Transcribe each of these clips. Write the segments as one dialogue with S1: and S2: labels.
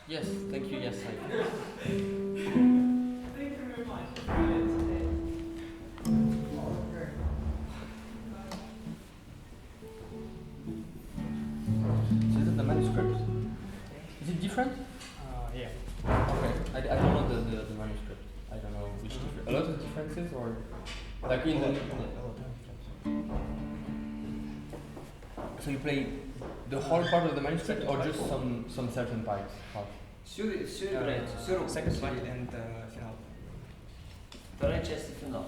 S1: Yes, thank you. Yes, So is it the manuscript? Is it different?
S2: Yeah.
S1: Okay. I don't know the manuscript. I don't know which a lot of differences or like in the. So you play the whole part of the manuscript or just some certain parts?
S2: Second part and final.
S3: Вторая часть и финал.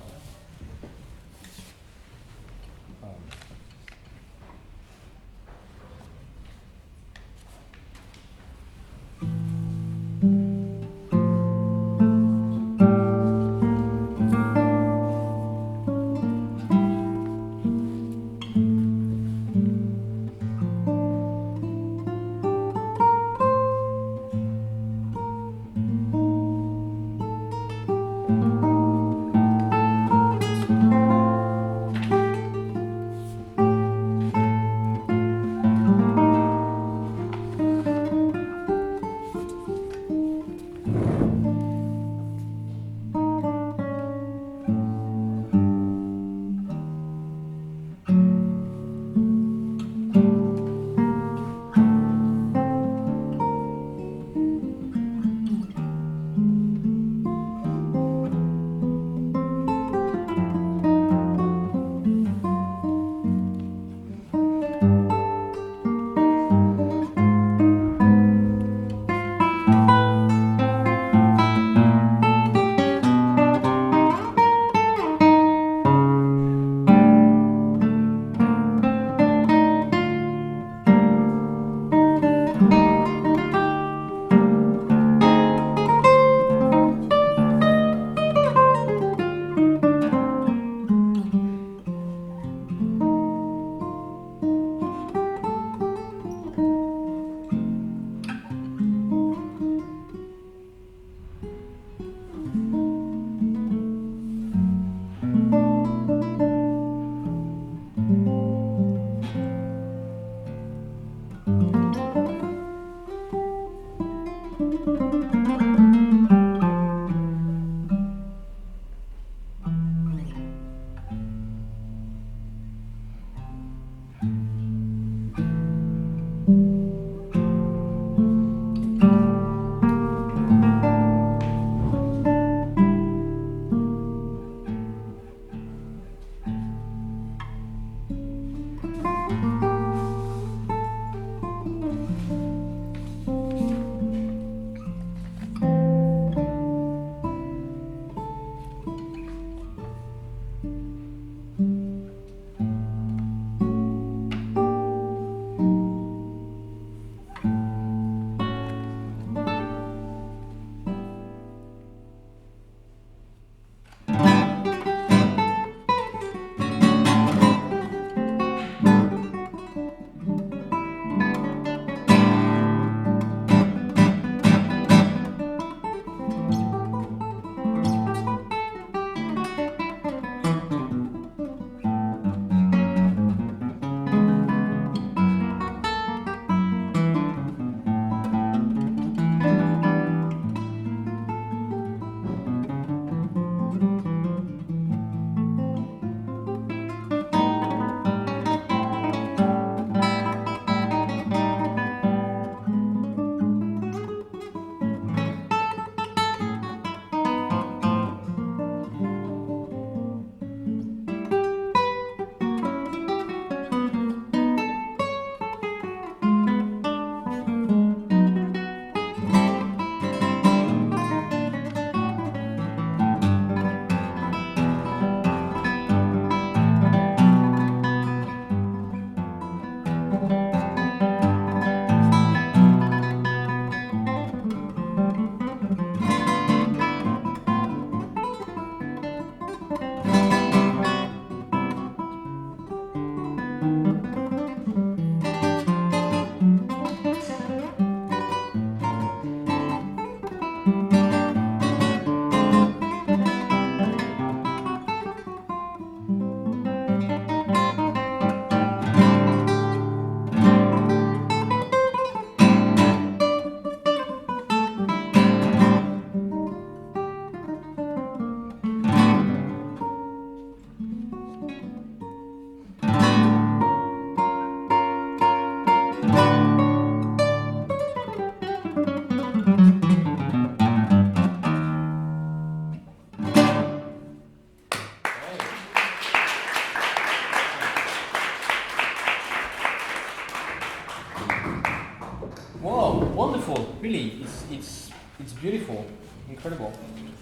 S1: really, it's beautiful, incredible.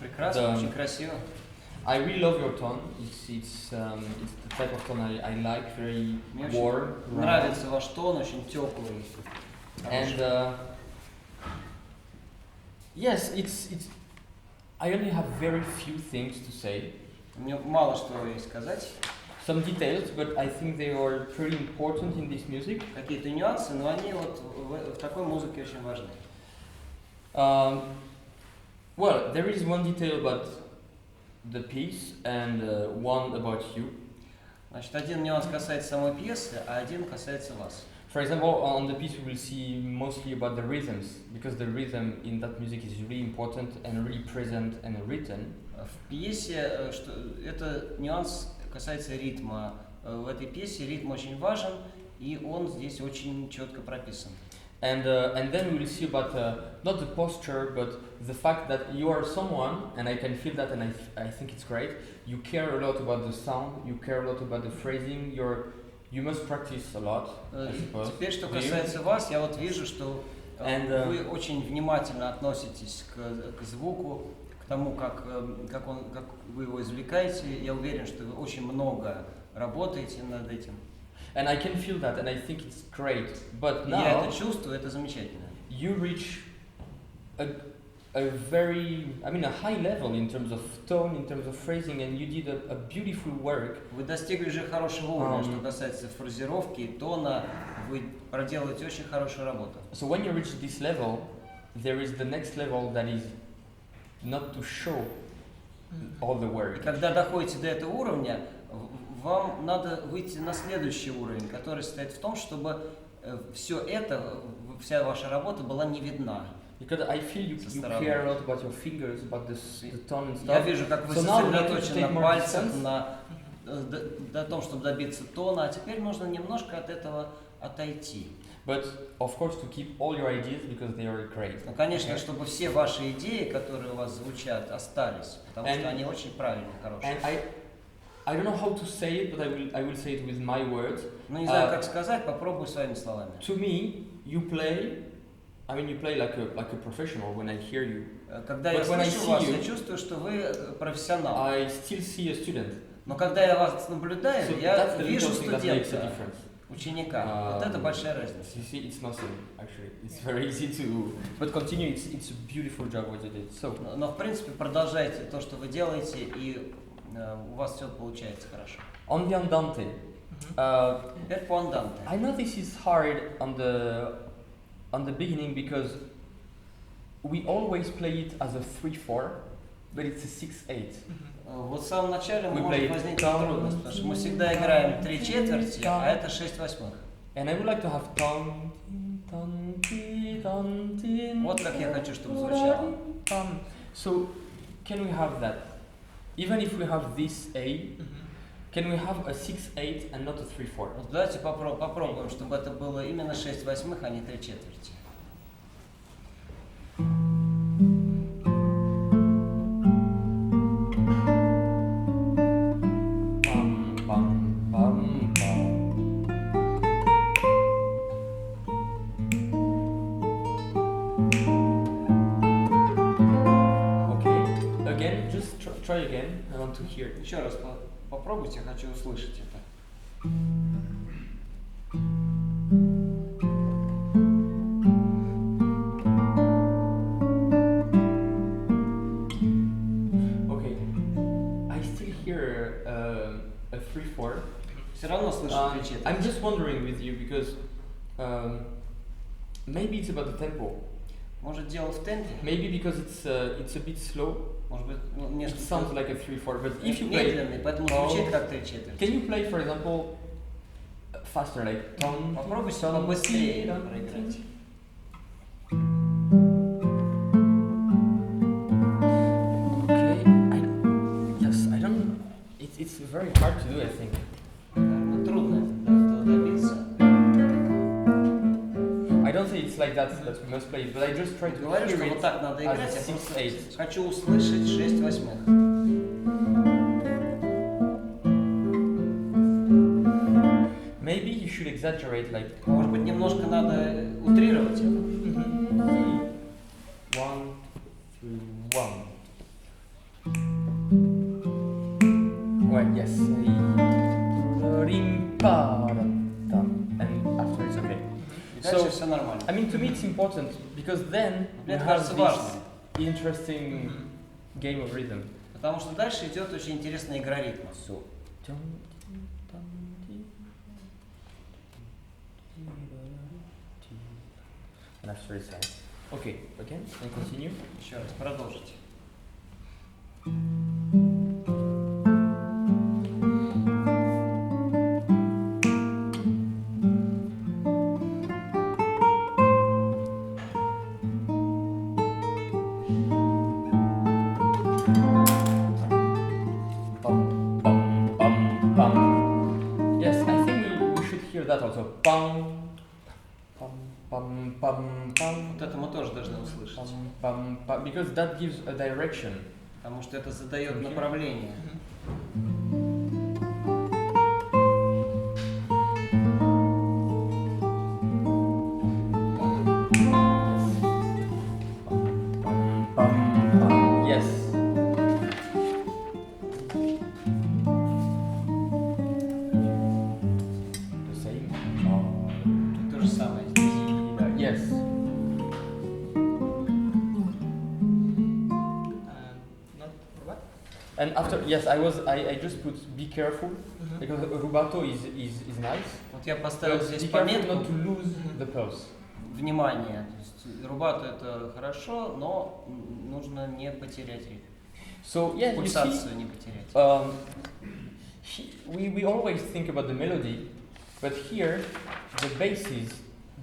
S3: Прекрасно, очень красиво.
S1: I really love your tone. It's the type of tone I like, very
S3: Мне очень
S1: warm.
S3: нравится ваш тон, очень теплый.
S1: And yes, it's. I only have very few things to say.
S3: Мне мало что есть сказать.
S1: Some details, but I think they are pretty important in this music.
S3: Какие-то нюансы, но они вот в такой музыке очень важны.
S1: Well, there is one detail about the piece and one about you.
S3: Значит, один нюанс касается самой пьесы, а один касается вас.
S1: For example, on the piece we will see mostly about the rhythms, because the rhythm in that music is really important and really present and written.
S3: В пьесе что это нюанс касается ритма. В этой пьесе ритм очень важен, и он здесь очень четко прописан.
S1: And then we will see about not the posture, but the fact that you are someone, and I can feel that, and I think it's great. You care a lot about the sound, you care a lot about the phrasing. You must practice a lot, I suppose.
S3: Теперь, что касается вас, я вот вижу, что вы очень внимательно относитесь к звуку, к тому, как вы его извлекаете. Я уверен, что вы очень много работаете над этим.
S1: And I can feel that, and I think it's great. But now
S3: я это чувствую, это замечательно.
S1: You reach a high level in terms of tone, in terms of phrasing, and you did a beautiful work.
S3: Вы достигли же хорошего уровня, что касается фразировки и тона. Вы проделываете очень хорошую работу.
S1: So when you reach this level, there is the next level that is not to show all the work.
S3: И когда доходите до этого уровня, вам надо выйти на следующий уровень, который состоит в том, чтобы все это, вся ваша работа была не видна.
S1: Because I feel you care a lot about your fingers, about the tone and stuff.
S3: Я вижу, как вы сосредоточены на пальцах, на том, чтобы добиться тона, а теперь нужно немножко от этого отойти.
S1: But of course to keep all your ideas because they are great.
S3: Ну, конечно, чтобы все ваши идеи, которые у вас звучат, остались, потому что они очень правильные, хорошие.
S1: And I don't know how to say it, but I will say it with my words.
S3: Ну, не знаю, как сказать, попробую своими словами.
S1: To me, you play like a professional when I hear you.
S3: Когда я слышу вас, я чувствую, что вы профессионал.
S1: I still see a student.
S3: Но когда я вас наблюдаю, я вижу студента,
S1: ученика.
S3: Вот это большая разница.
S1: You see, it's nothing actually. It's very easy to. But continue. It's a beautiful job what you did. So.
S3: Но в принципе продолжайте то, что вы делаете, и у вас все получается хорошо.
S1: On the andante.
S3: Теперь по анданте.
S1: I know this is hard on the beginning because we always play it as a 3/4, but it's a 6/8.
S3: Вот в самом начале может возникнуть трудность, потому что мы всегда играем 3/4, а это 6/8.
S1: And I would like to have
S3: вот как я хочу, чтобы звучало.
S1: So, can we have that? Even if we have this A, can we have a 6/8 and not a 3/4?
S3: Вот давайте попробуем, чтобы это было именно 6/8, а не 3/4.
S1: Try again. I want to hear.
S3: Еще раз попробуйте, я хочу услышать это.
S1: Okay. I still hear a 3/4.
S3: Все равно слышу 3/4.
S1: I'm just wondering with you because maybe it's about the tempo.
S3: Может, дело в темпе?
S1: Maybe because it's a bit slow.
S3: Может быть,
S1: it sounds like a 3/4, but if you play
S3: медленный, поэтому звучит как 3/4.
S1: Can you play, for example, faster, like tone?
S3: Попробуйте побыстрее проиграть.
S1: Okay, I don't. It's very hard to do, I think.
S3: Трудно этого добиться.
S1: I don't say it's like that we must play it, but I just try to
S3: говорю,
S1: hear
S3: что
S1: it
S3: вот так надо играть,
S1: as
S3: я просто
S1: 6/8.
S3: хочу услышать 6/8.
S1: Maybe you should exaggerate, like.
S3: Может быть, немножко надо утрировать это.
S1: Right, yes. And after it's okay.
S3: Дальше все нормально.
S1: I mean, to me it's important because then we
S3: Мне
S1: have
S3: кажется
S1: this
S3: важным.
S1: interesting game of rhythm.
S3: Потому что дальше идет очень интересная игра ритма.
S1: So, and after it's like, okay, again, and continue.
S3: Еще раз, продолжите.
S1: Yes, I think we should hear that also. Pam, pam, pam, pam, pam.
S3: Вот это мы тоже должны услышать.
S1: Pam, pam, because that gives a direction.
S3: Потому что это задает направление.
S1: Yes. The same.
S3: Тут то же самое здесь.
S1: Yes.
S2: Not what?
S1: And after, yes, I just put be careful because rubato is nice.
S3: Вот я поставил
S1: But
S3: здесь
S1: be careful
S3: пометку
S1: not to lose the pulse.
S3: внимание. То есть рубато это хорошо, но нужно не потерять ритм.
S1: So yeah, you see,
S3: Пульсацию не потерять.
S1: we always think about the melody, but here the basses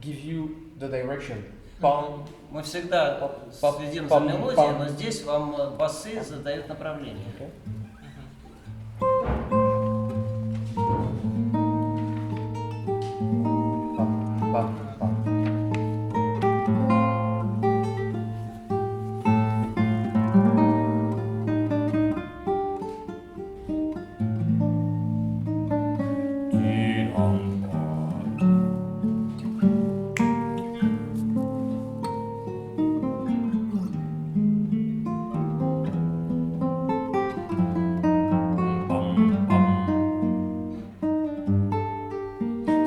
S1: give you the direction. Pam,
S3: Мы всегда следим за мелодией, но здесь вам басы задают направление.
S1: okay. Pam, pam, pam.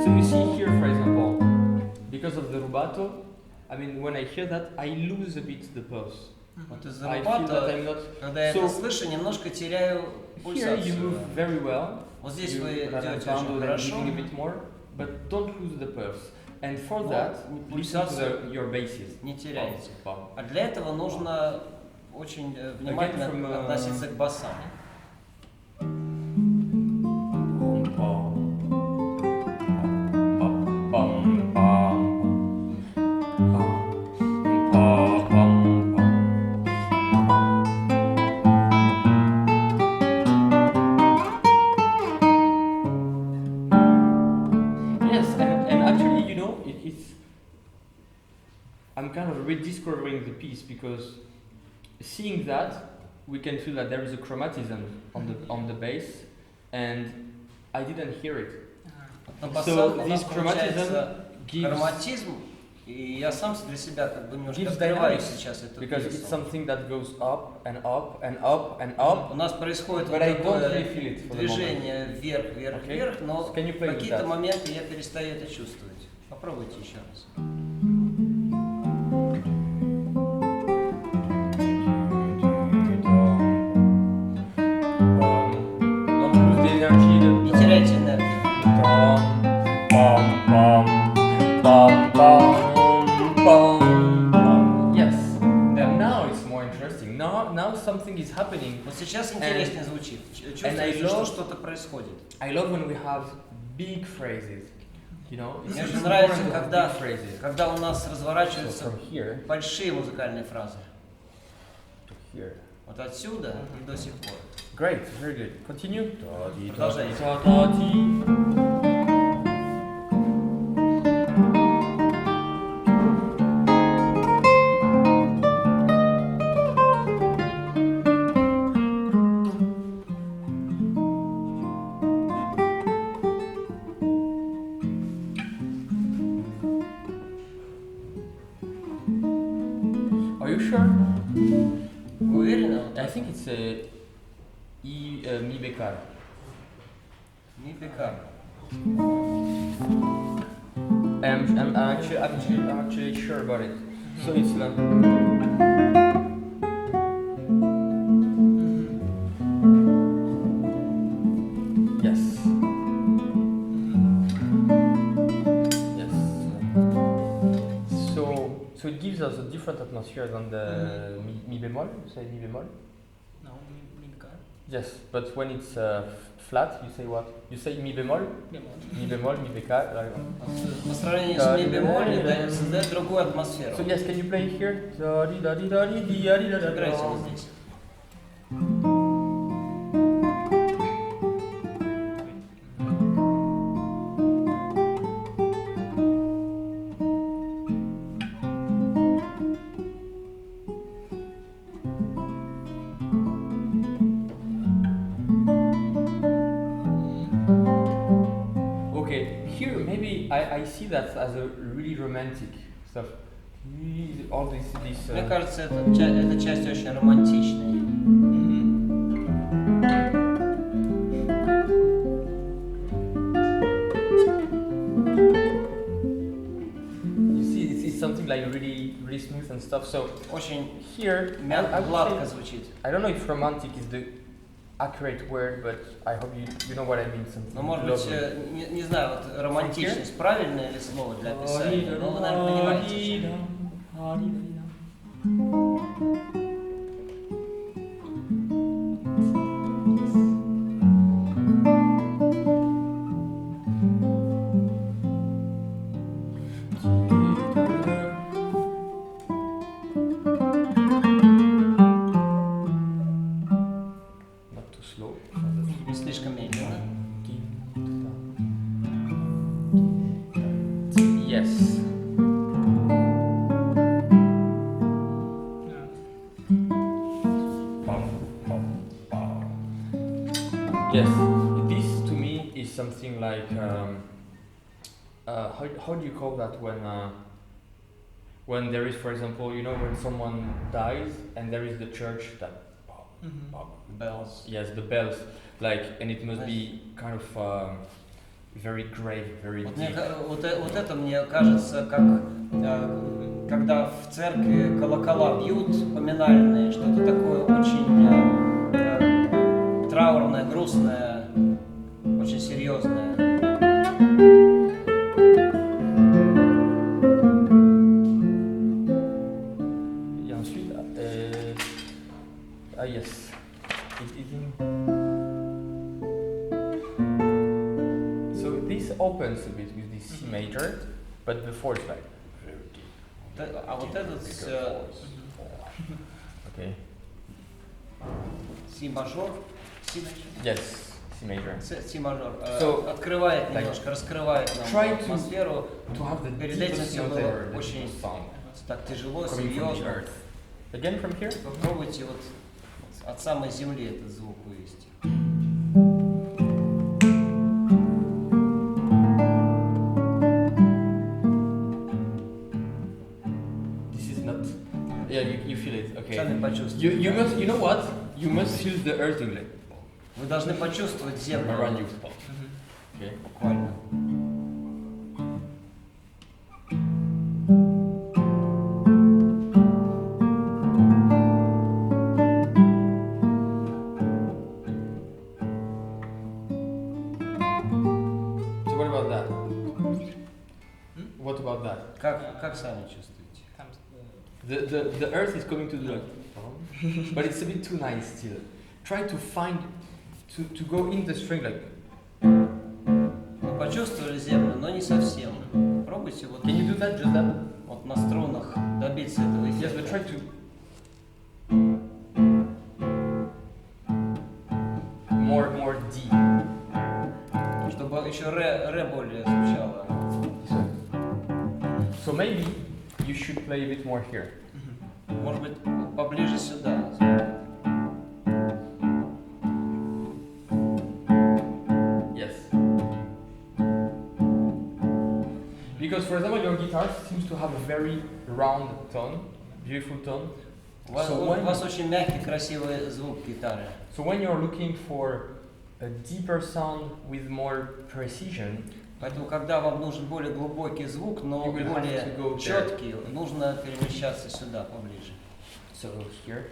S1: So you see here, for example, because of the rubato, I mean, when I hear that, I lose a bit the pulse.
S3: Вот из-за
S1: I feel that
S3: рубато,
S1: I'm not.
S3: когда я
S1: So,
S3: это слышу, немножко теряю
S1: Here you
S3: пульсацию.
S1: move very well.
S3: Вот здесь
S1: You
S3: вы делаете очень
S1: and
S3: хорошо.
S1: giving a bit more, but don't lose the pulse. And for
S3: Но
S1: that, listen to
S3: пульсацию
S1: your basses.
S3: не теряете.
S1: Pam,
S3: А для этого нужно очень внимательно
S1: Again from,
S3: относиться к басам.
S1: pam, pam, pam, pam, pam, pam, Yes, and actually, you know, it's. I'm kind of rediscovering the piece because seeing that, we can feel that there is a chromatism on the bass, and I didn't hear it.
S3: На
S1: So
S3: басах у
S1: this
S3: нас
S1: chromatism
S3: получается
S1: gives
S3: хроматизм, и я сам для себя как бы немножко
S1: gives
S3: открываю
S1: dynamics
S3: сейчас эту
S1: because it's
S3: пьесу.
S1: something that goes up and up and up and up.
S3: У нас происходит
S1: But
S3: вот
S1: I don't
S3: такое
S1: really feel it for the
S3: движение вверх, вверх,
S1: Okay.
S3: вверх, но
S1: So can you
S3: в
S1: play with
S3: какие-то
S1: that?
S3: моменты я перестаю это чувствовать. Попробуйте еще раз.
S1: Don't lose the energy.
S3: Не теряйте энергию.
S1: Yes. And now it's more interesting. Now something is happening.
S3: Вот сейчас интереснее звучит.
S1: and I
S3: Чувствуете, что
S1: love-
S3: что-то происходит.
S1: I love when we have big phrases. You know,
S3: Мне
S1: it's
S3: же
S1: important
S3: нравится,
S1: to have
S3: когда,
S1: big phrases.
S3: когда у нас
S1: So
S3: разворачиваются
S1: from here
S3: большие музыкальные фразы.
S1: to here.
S3: Вот отсюда и до сих пор.
S1: Great, very good. Continue.
S3: Продолжайте.
S1: Are you sure?
S3: Вы уверены?
S1: I think it's a mi bekar.
S3: Mi beka.
S1: I'm actually sure about it. So it's like. Yes. Yes. So it gives us a different atmosphere than the mi bemol. You say mi bemol?
S2: No, mi beka.
S1: Yes, but when it's flat, you say what? You say mi bemol? Mi bemol, mi beka.
S3: По сравнению с ми бемоль, это создает другую атмосферу.
S1: So yes, can you play here?
S3: Играйте вот здесь.
S1: I see that as a really romantic stuff. All this.
S3: Мне кажется, эта часть очень романтичная.
S1: You see, it's something like really smooth and stuff. So
S3: очень
S1: here,
S3: мягко, гладко звучит.
S1: I don't know if romantic is the accurate word, but I hope you know what I mean.
S3: Ну, может быть, не знаю, вот романтичность правильное ли слово для описания, но вы, наверное, понимаете.
S1: Не слишком медленно. Yes. Yes. This to me is something like how do you call that when there is, for example, you know, when someone dies and there is the church that
S3: Bells.
S1: Yes, the bells, like, and it must be kind of very grave, very deep.
S3: Вот это мне кажется, как когда в церкви колокола бьют поминальные, что-то такое очень траурное, грустное, очень серьезное.
S1: Et ensuite, yes. So this opens a bit with this C major, but before it's like very deep.
S3: А вот этот
S1: Okay.
S3: C мажор,
S1: Yes, C major.
S3: C мажор
S1: So,
S3: открывает немножко, раскрывает нам атмосферу. Перед этим все было очень так тяжело, серьезно.
S1: Again from here.
S3: Попробуйте вот от самой земли этот звук вывести.
S1: This is not. Yeah, you feel it. Okay.
S3: Сами почувствуйте.
S1: You must. You know what? You must feel the earth doing like.
S3: Вы должны почувствовать землю.
S1: Around you. Okay.
S3: Буквально.
S1: What about that?
S3: Как сами чувствуете?
S1: The earth is coming to the like, but it's a bit too nice still. Try to find to go in the string like.
S3: Вы почувствовали землю, но не совсем. Пробуйте вот.
S1: Can you do that? Just that?
S3: Вот на струнах добиться этого эффекта.
S1: Yes, but try to. More D.
S3: Чтобы еще ре более звучало.
S1: So maybe you should play a bit more here.
S3: Может быть, поближе сюда.
S1: Yes. Because, for example, your guitar seems to have a very round tone, beautiful tone.
S3: У вас очень мягкий, красивый звук гитары.
S1: So when you're looking for a deeper sound with more precision.
S3: Поэтому, когда вам нужен более глубокий звук, но более четкий, нужно перемещаться сюда, поближе.
S1: So here,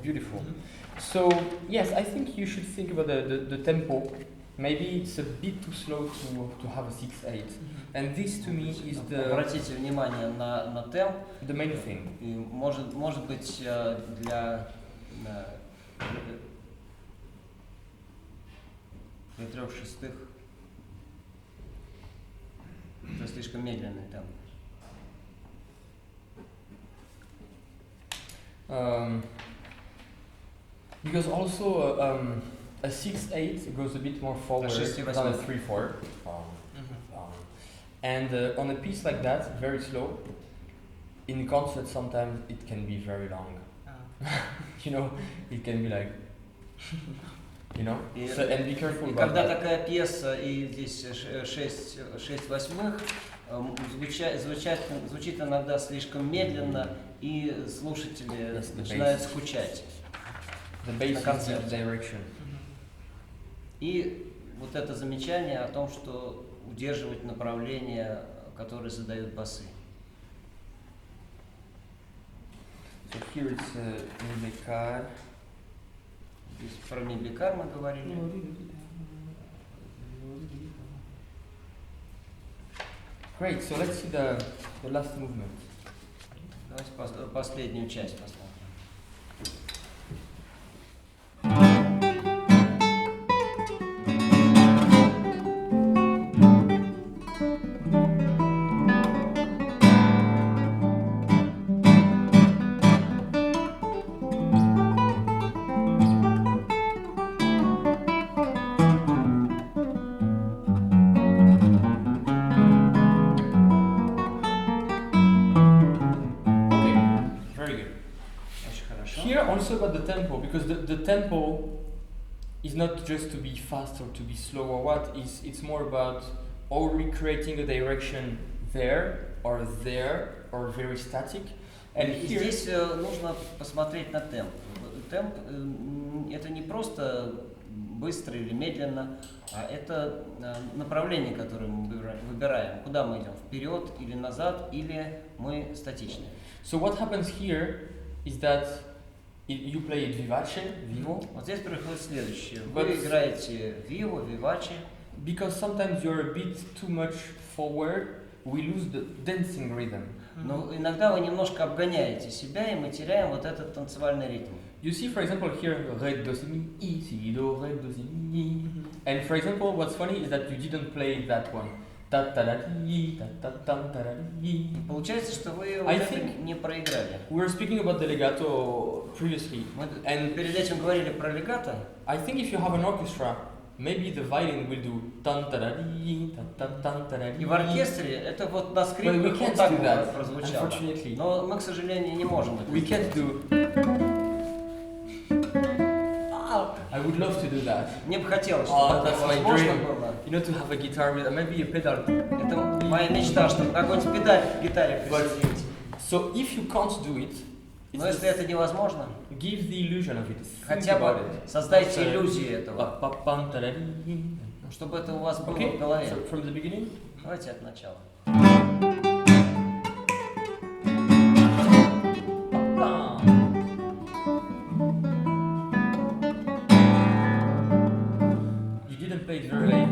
S1: beautiful. So yes, I think you should think about the tempo. Maybe it's a bit too slow to have a 6/8. And this to me is
S3: Обратите внимание на темп.
S1: The main thing.
S3: И может быть для 3/6 это слишком медленный темп.
S1: Because also a 6/8 goes a bit more forward than a 3/4. And on a piece like that, very slow, in concert sometimes it can be very long. You know, it can be like, you know, so, and be careful about
S3: когда
S1: that.
S3: такая пьеса и здесь 6/8, звучит иногда слишком медленно, и слушатели начинают скучать.
S1: The bass is the direction.
S3: И вот это замечание о том, что удерживать направление, которое задают басы.
S1: So here it's mi-bemol.
S3: Здесь про ми-бемоль мы говорили.
S1: Great, so let's see the last movement.
S3: Давайте последнюю часть посмотрим.
S1: Also about the tempo, because the tempo is not just to be fast or to be slow or what, it's more about or recreating a direction there or very static. And here
S3: здесь нужно посмотреть на темп. Темп это не просто быстро или медленно, а это направление, которое мы выбираем. Куда мы идем? Вперед или назад, или мы статичны.
S1: So what happens here is that you play it vivace, vivo.
S3: Вот здесь происходит следующее. Вы играете vivo, vivace.
S1: Because sometimes you're a bit too much forward, we lose the dancing rhythm.
S3: Но иногда вы немножко обгоняете себя, и мы теряем вот этот танцевальный ритм.
S1: You see, for example, here, re, do, si, mi, si, do, re, do, si, mi. And for example, what's funny is that you didn't play that one.
S3: Получается, что вы вот это не проиграли.
S1: We were speaking about the legato previously.
S3: And перед этим говорили про легато.
S1: I think if you have an orchestra, maybe the violin will do
S3: и в оркестре это вот на скрипках вот так прозвучало. Но мы, к сожалению, не можем это
S1: сделать. We can't do. I would love to do that.
S3: Мне бы хотелось, чтобы это возможно было.
S1: You know, to have a guitar with maybe a pedal.
S3: Это моя мечта, чтобы какой-нибудь педаль к гитаре присоединить.
S1: So if you can't do it,
S3: но если это невозможно,
S1: give the illusion of it.
S3: Хотя бы создайте иллюзию этого, чтобы это у вас было в голове.
S1: So from the beginning?
S3: Давайте от начала.
S1: Play it very late.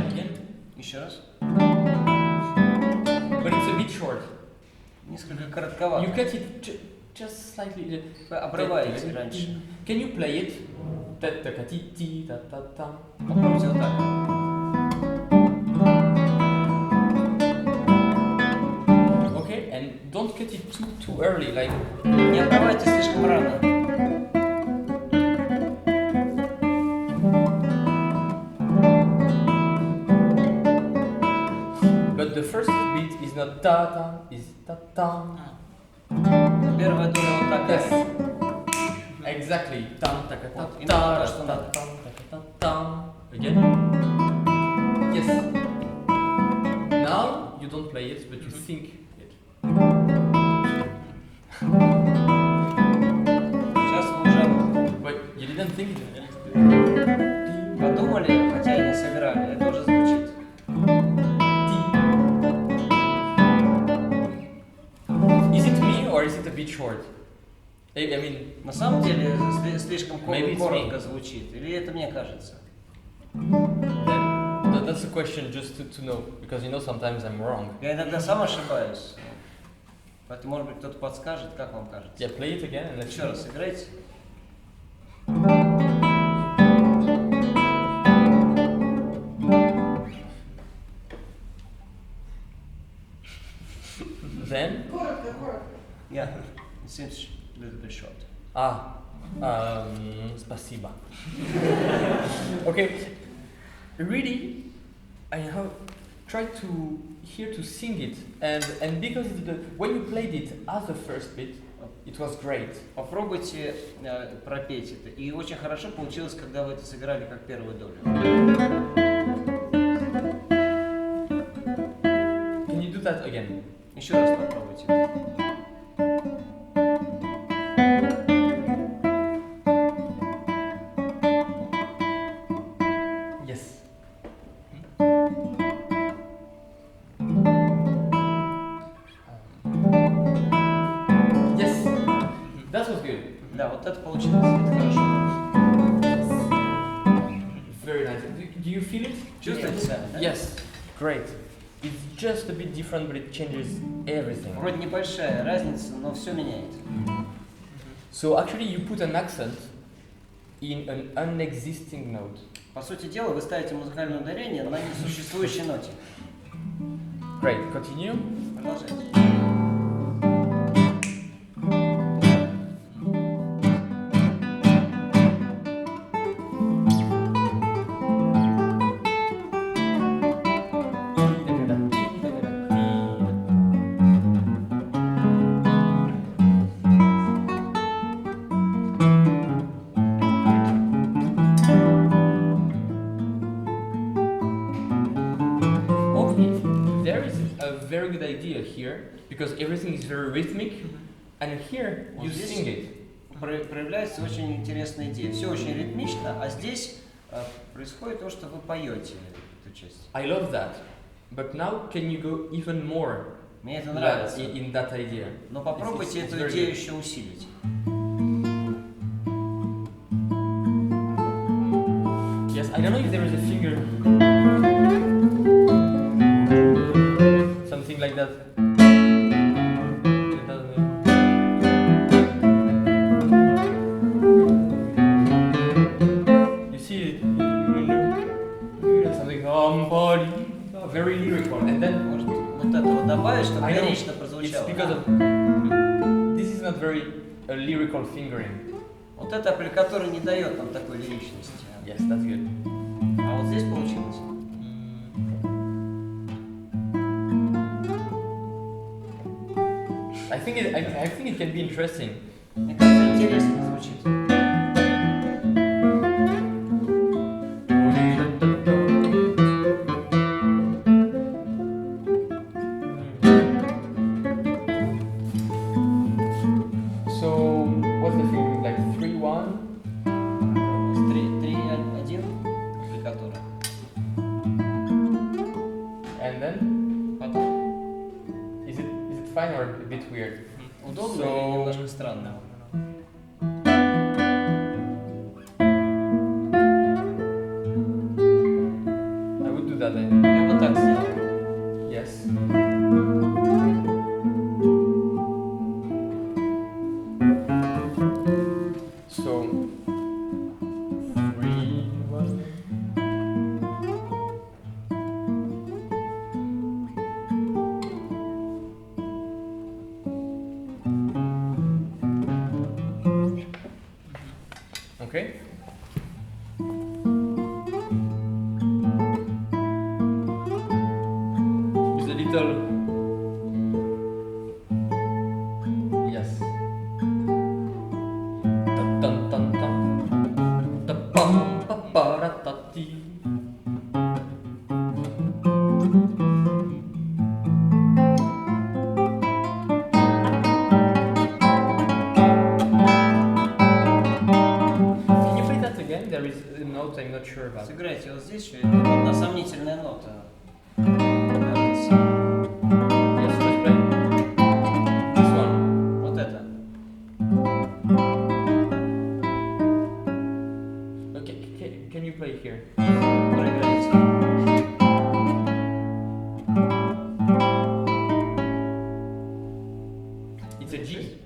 S1: Again.
S3: Еще раз.
S1: But it's a bit short.
S3: Несколько коротковато.
S1: You cut it just slightly.
S3: Обрываете раньше.
S1: Can you play it?
S3: Попробуйте вот так.
S1: too early. Like.
S3: Не отдавайте слишком рано.
S1: But the first beat is not ta ta, is ta ta.
S3: Первая доля вот такая.
S1: Yes. Exactly. Tam ta ta ta ta ta ta ta. Again. Yes. Now you don't play it, but you think it.
S3: Сейчас вы уже
S1: Wait, you didn't think it?
S3: подумали, хотя и не сыграли. Это уже звучит.
S1: Is it me or is it a bit short? I mean,
S3: На самом деле слишком
S1: Maybe it's
S3: коротко
S1: me.
S3: звучит. Или это мне кажется?
S1: then that's a question just to know, because you know sometimes I'm wrong.
S3: Я иногда сам ошибаюсь. Поэтому, может быть, кто-то подскажет, как вам кажется.
S1: Yeah, play it again and let's
S3: Еще раз сыграйте.
S1: Then,
S3: Yeah, it seems a little bit short.
S1: спасибо. Okay, really, I have tried to sing it, and because when you played it as the first bit, it was great.
S3: Попробуйте пропеть это. И очень хорошо получилось, когда вы это сыграли как первую долю.
S1: Can you do that again?
S3: Еще раз попробуйте.
S1: Yes. Yes, that was good.
S3: Да, вот это получилось. Это хорошо.
S1: Very nice. Do you feel it?
S3: Чувствуете сами, да?
S1: Yes, great. It's just a bit different, but it changes everything.
S3: Вроде небольшая разница, но все меняет.
S1: So actually, you put an accent in an unexisting note.
S3: По сути дела, вы ставите музыкальное ударение на несуществующей ноте.
S1: Great. Continue.
S3: Продолжайте.
S1: There is a very good idea here because everything is very rhythmic, and here you
S3: здесь
S1: sing it.
S3: Проявляется очень интересная идея. Все очень ритмично, а здесь происходит то, что вы поете эту часть.
S1: I love that. But now can you go even more
S3: Мне это нравится.
S1: in that idea?
S3: Но попробуйте
S1: It's
S3: эту
S1: very
S3: идею
S1: good.
S3: еще усилить.
S1: Yes, I don't know if there is a finger. Something like that. It doesn't- You see, something very lyrical, and then
S3: Может, вот этого добавить, чтобы
S1: I know
S3: лирично
S1: it's
S3: прозвучало.
S1: because of this is not very a lyrical fingering.
S3: Вот эта аппликатура не дает нам такой лиричности.
S1: Yes, that's good.
S3: А вот здесь получилось.
S1: I think it can be interesting.
S3: Мне кажется, интересно звучит.
S1: So what's the fingering like? 3-1.
S3: 3-1 аппликатура.
S1: And then
S3: Потом.
S1: is it fine or a bit weird?
S3: Удобно
S1: So-
S3: или немножко странно?
S1: I would do that then.
S3: Я бы так сделал.
S1: Yes. So 3-1.
S3: здесь еще одна сомнительная нота. Кажется.
S1: Yes, let's play. This one.
S3: Вот это.
S1: Okay, can you play here?
S3: Проиграйте.
S1: It's a G.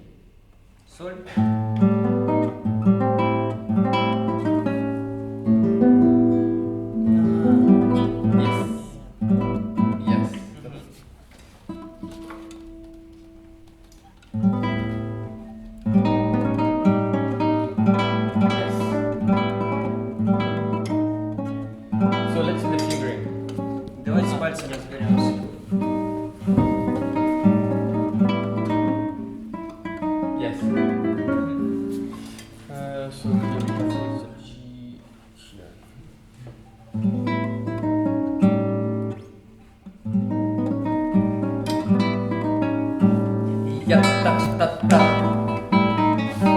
S3: Соль.
S1: Yes. Yes. Yes. So let's see the fingering.
S3: Давайте с пальцами разберемся.
S1: Yes. So here we have the G here. Yeah, ta ta ta.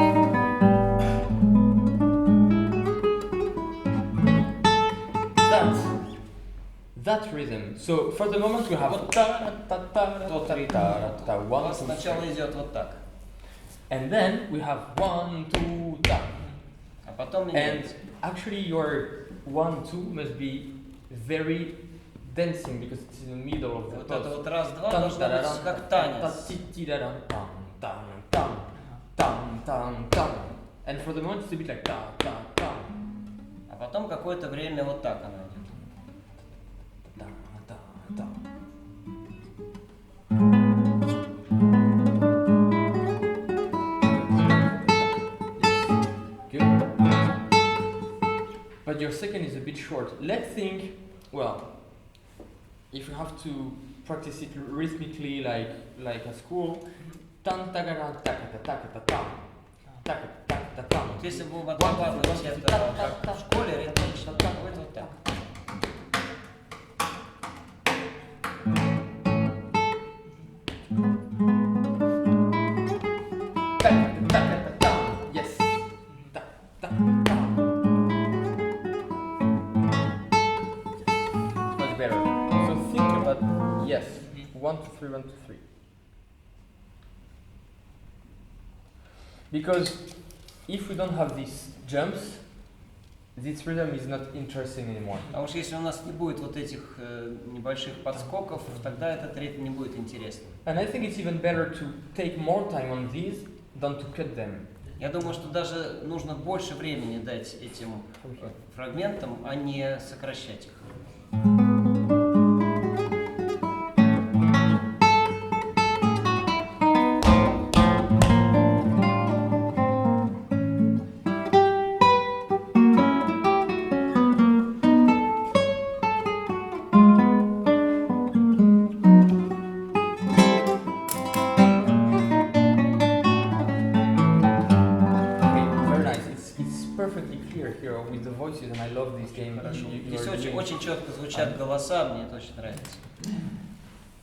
S1: That rhythm. So for the moment we have ta ta ta ta ta ta ta
S3: У
S1: 1
S3: нас
S1: 2
S3: сначала
S1: 3.
S3: идет вот так,
S1: And then we have 1 2 ta.
S3: а потом
S1: And
S3: меняется.
S1: actually your 1 2 must be very dancing because it's in the middle of the
S3: Вот это
S1: notes.
S3: вот раз-два должно быть как танец.
S1: And for the moment it's a bit like ta ta ta
S3: А потом какое-то время вот так она идет.
S1: ta ta ta. Good. But your second is a bit short. Let's think, well, if you have to practice it rhythmically like at school, tan ta ta ta ta ta ta ta ta ta ta ta.
S3: Вот если бы вы отрабатывать это как в школе ритмично, то будет вот так.
S1: Yes. Ta ta ta. Much better. So think about yes. 1 2 3 1 2 3. Because if we don't have these jumps, this rhythm is not interesting anymore.
S3: А уж если у нас не будет вот этих небольших подскоков, тогда этот ритм не будет интересным.
S1: And I think it's even better to take more time on these than to cut them.
S3: Я думаю, что даже нужно больше времени дать этим фрагментам, а не сокращать их.
S1: With the voices, and I love this game.
S3: Хорошо.
S1: You
S3: Здесь
S1: are doing.
S3: очень четко звучат голоса, мне это очень нравится.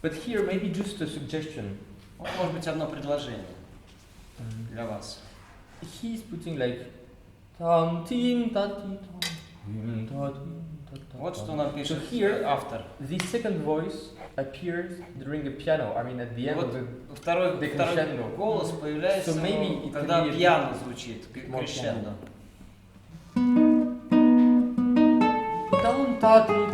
S1: But here, maybe just a suggestion.
S3: Вот, может быть, одно предложение для вас.
S1: He's putting like tam tin ta ti tam ta ti ta.
S3: Вот что нам пишет
S1: So here,
S3: автор.
S1: the second voice appears during the piano. I mean, at the end
S3: Вот
S1: of the
S3: второй
S1: crescendo.
S3: голос появляется,
S1: So maybe it
S3: когда
S1: can be a
S3: пиано звучит,
S1: more
S3: крещендо.
S1: tam ta ti ta.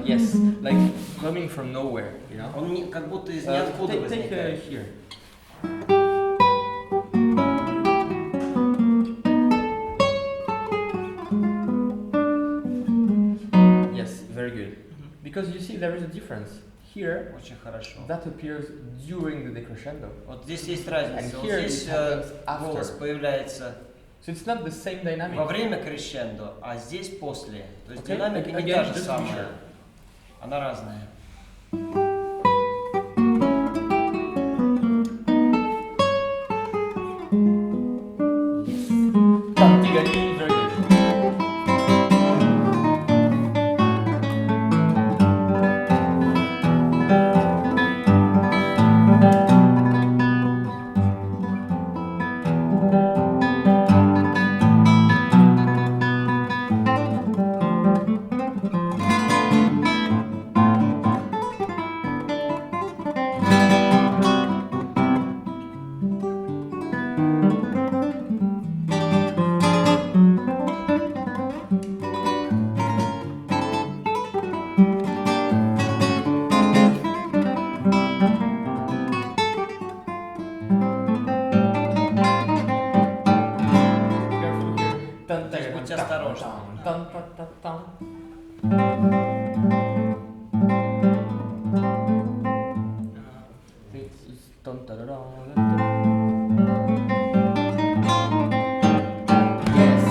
S1: Yes, like coming from nowhere, you know.
S3: Он как будто из ниоткуда
S1: Take
S3: возникает.
S1: here. Yes, very good. Because you see, there is a difference. Here,
S3: Очень хорошо.
S1: that appears during the decrescendo.
S3: Вот здесь есть разница.
S1: And
S3: Вот
S1: here
S3: здесь
S1: it happens after.
S3: голос появляется
S1: So it's not the same dynamic.
S3: во время крещендо, а здесь после. То есть
S1: Okay,
S3: динамика не
S1: again,
S3: та же
S1: just to be
S3: самая.
S1: sure.
S3: Она разная.
S1: Very good. Dun, da, da, da, da, da. Yes.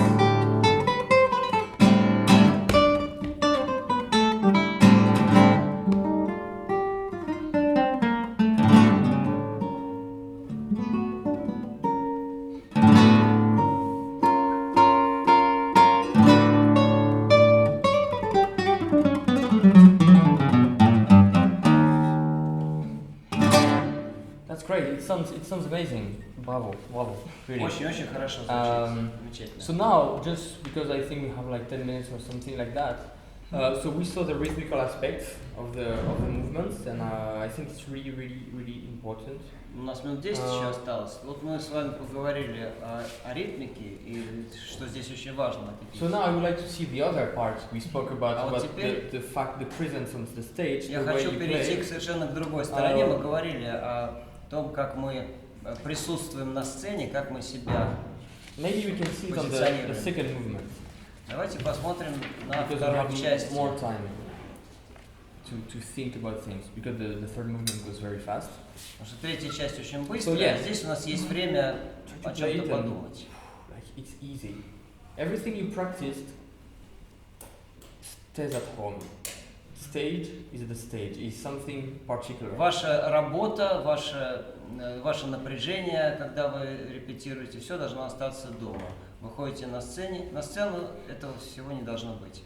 S1: That's great. It sounds amazing. Bravo, bravo. Really.
S3: Очень хорошо звучит. Замечательно.
S1: So now, just because I think we have like 10 minutes or something like that, so we saw the rhythmical aspects of the movements, and I think it's really important.
S3: У нас минут 10 еще осталось. Вот мы с вами поговорили о ритмике и что здесь очень важно.
S1: So now I would like to see the other part we spoke about, the fact, the presence on the stage.
S3: Я хочу перейти к совершенно другой стороне. Мы говорили о том, как мы присутствуем на сцене, как мы себя
S1: Maybe we can see it on the second movement.
S3: Давайте посмотрим на
S1: Because
S3: вторую
S1: we
S3: часть.
S1: have more time to think about things, because the third movement goes very fast.
S3: Потому что третья часть очень быстрая,
S1: So, yeah.
S3: Здесь у нас есть время о чем-то подумать.
S1: Like, it's easy. Everything you practiced stays at home. Stage is the stage, is something particular.
S3: Ваша работа, ваше напряжение, когда вы репетируете, все должно остаться дома. Вы ходите на сцену этого всего не должно быть.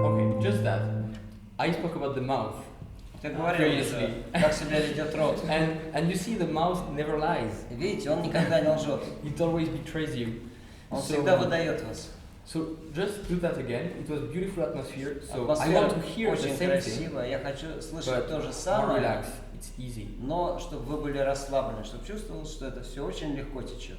S1: Okay, just that. I spoke about the mouth.
S3: Ты говорил уже, как себя ведет рот.
S1: And you see, the mouth never lies.
S3: Видите, он никогда не лжет.
S1: It always betrays you.
S3: Он всегда выдает вас.
S1: So just do that again. It was beautiful atmosphere. So I
S3: Атмосфера
S1: want to hear the
S3: очень
S1: same
S3: красивая. Я хочу слышать то же
S1: more
S3: самое,
S1: relax. It's easy.
S3: но чтобы вы были расслаблены, чтобы чувствовал, что это все очень легко течет.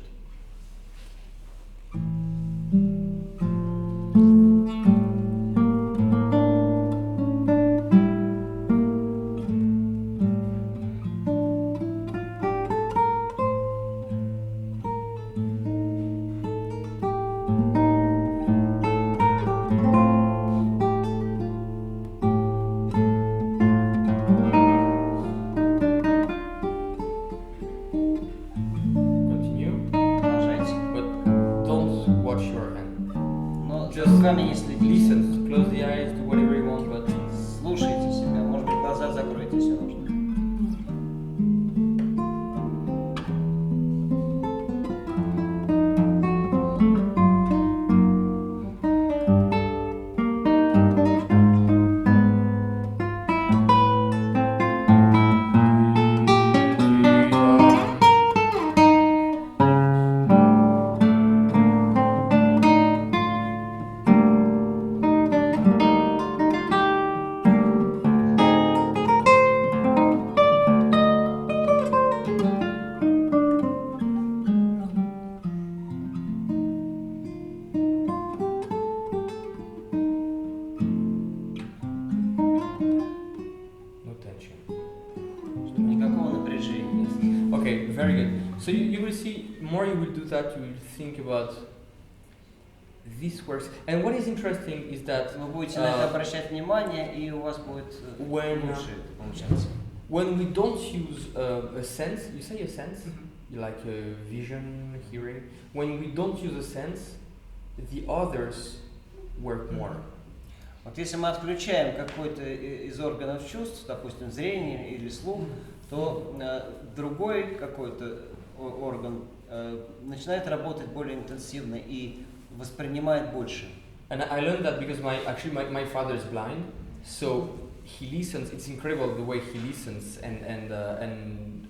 S3: Руками не следите.
S1: Listen, close the eyes, do whatever you want, but
S3: слушайте себя. Может быть, глаза закройте, если нужно.
S1: So you will see, more you will do that, you will think about this works. And what is interesting is that
S3: вы будете на это обращать внимание, и у вас будет лучше получаться.
S1: When we don't use a sense, you say a sense, like vision, hearing. When we don't use a sense, the others work more.
S3: Вот если мы отключаем какой-то из органов чувств, допустим, зрение или слух, то другой какой-то орган начинает работать более интенсивно и воспринимает больше.
S1: And I learned that because my father is blind, so he listens. It's incredible the way he listens, and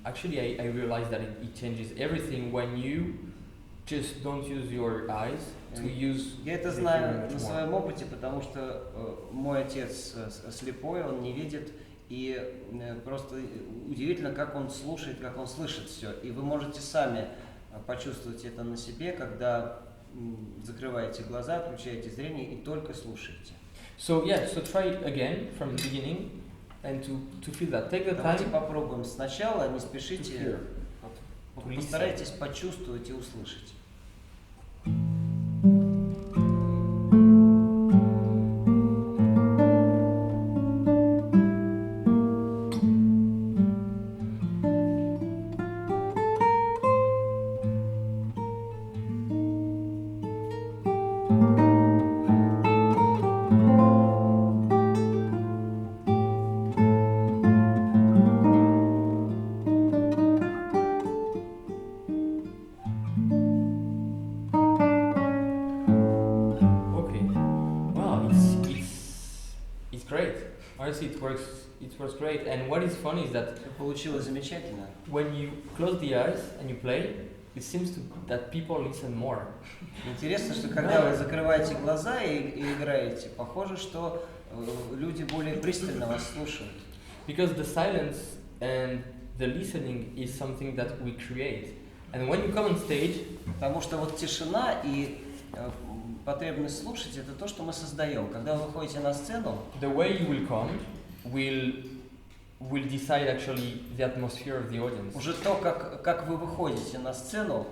S1: actually I realized that it changes everything when you just don't use your eyes to use.
S3: Я это знаю на своем опыте, потому что мой отец слепой, он не видит. И просто удивительно, как он слушает, как он слышит все. И вы можете сами почувствовать это на себе, когда закрываете глаза, отключаете зрение и только слушаете.
S1: So yeah, so try it again from the beginning. and to feel that. Take the
S3: Давайте
S1: time.
S3: попробуем сначала, не
S1: To
S3: спешите,
S1: hear. To listen.
S3: постарайтесь почувствовать и услышать.
S1: Okay. Wow, it's great. Honestly, it works great. And what is funny is that
S3: Получилось замечательно.
S1: when you close the eyes and you play, it seems that people listen more.
S3: Интересно, что когда вы закрываете глаза и играете, похоже, что люди более пристально вас слушают.
S1: Because the silence and the listening is something that we create. And when you come on stage,
S3: Потому что вот тишина и потребность слушать — это то, что мы создаем. Когда вы выходите на сцену,
S1: the way you will come will decide actually the atmosphere of the audience.
S3: уже то, как вы выходите на сцену,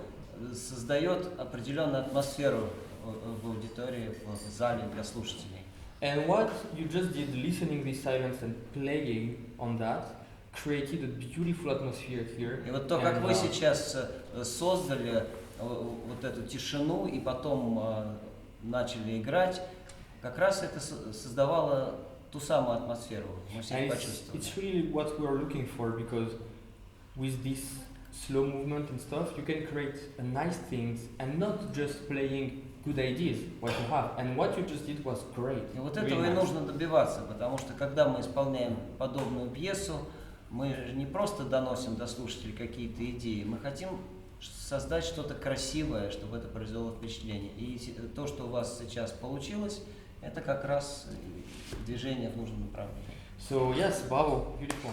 S3: создает определенную атмосферу в аудитории, в зале для слушателей.
S1: And what you just did, listening the silence and playing on that, created a beautiful atmosphere here.
S3: И вот то, как
S1: And,
S3: вы сейчас создали вот эту тишину и потом начали играть, как раз это создавало ту самую атмосферу. Мы все
S1: and
S3: это
S1: it's
S3: почувствовали.
S1: really what we are looking for, because with this slow movement and stuff, you can create nice things and not just playing good ideas, what you have. And what you just did was great.
S3: И вот
S1: Really
S3: этого и
S1: nice.
S3: нужно добиваться, потому что когда мы исполняем подобную пьесу, мы же не просто доносим до слушателей какие-то идеи, мы хотим создать что-то красивое, чтобы это произвело впечатление. И то, что у вас сейчас получилось, это как раз движение в нужном направлении.
S1: So yes, bravo, beautiful.